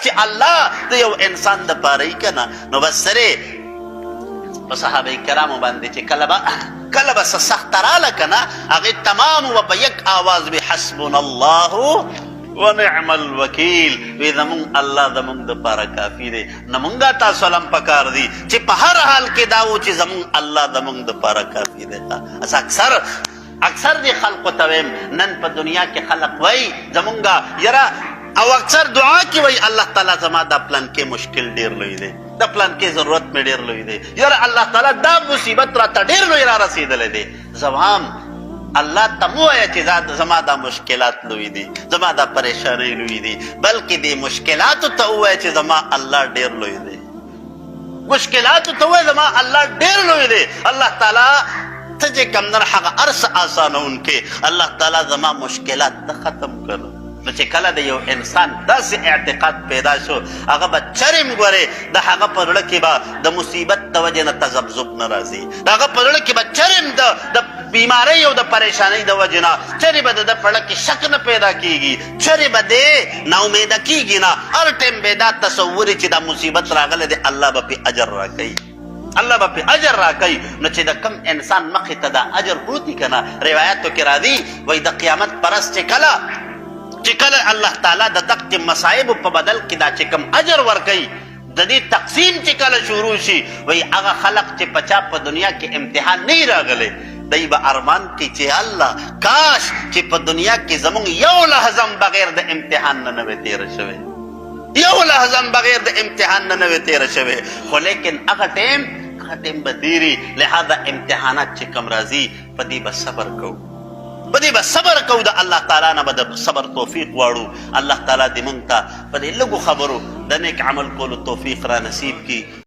چې الله د یو انسان د پاره یې کنه نو بس سره په صحابه کرامو باندې چې کله به سخت رااله کنه هغه تمام و په یک आवाज به حسبنا الله ونعم الوکیل وی زمون الله زمون د پاره کافی دی نمونږه تاسو لم پکار دی چې په هر حال کې داو چې زمون الله زمون د پاره کافی دی. اکثر دی خلق تویم نن په دنیا کې خلق وای زمونږه یرا او اکثر دعا کې وای الله تعالی زما د پلان کې مشکل ډیر لوی دی د پلان کې ضرورت مې ډیر لوی دی یرا الله تعالی دا مصیبت را ته ډیر لوی را رسیدلې دی زوام الله تمو یا چې زما دا مشکلات لوی دي زما دا پریشانی لوی دي بلکې دې مشکلات ته وای چې زما الله ډیر لوی دی مشکلات ته وای زما الله ډیر لوی دی الله تعالی ته چې کم نه هغه ارس آسانون کې الله تعالی زما مشکلات ته ختم کړو نو چې کله د یو انسان داسې اعتقاد پیدا شو هغه به چرم ګورې د هغه په زړه کې به د مصیبت د وجې نه تذبذب نه راځي د هغه په زړه کې به چرم د بیمارۍ او د پریشانۍ د وجې نه چرې به د په زړه کې شک نه پیدا کېږي چرې به دې ناامیده کېږي نه هر ټایم به دا تصور چې دا مصیبت راغلی دی الله به پې اجر راکوي الله به پې اجر راکوي نو چې د کم انسان مخې ته دا اجر پروت دي که نه روایاتو کې راځي وایي د قیامت پرست چې کله الله تعالی د دغه مصائب په بدل کې دا چې کم اجر ورکوي د دې تقسیم چې کله شروع شي وایي هغه خلق چې په چا په دنیا کې امتحان نه راغلی دی به ارمان کوي چې الله کاش چې په دنیا کې زمونږ یو لحظه بغیر د امتحان نه وي تېره شوې یو لحظه بغیر د امتحان نه وي تېره شوې خو لیکن هغه ټیم به تېري لهذا امتحانات چې کم راځي په دې به صبر کوو په دې به صبر کوو د الله تعالی نه به د صبر توفیق غواړو الله تعالی دې موږ ته په دې لږو خبرو د نیک عمل کولو توفیق را نصیب کړي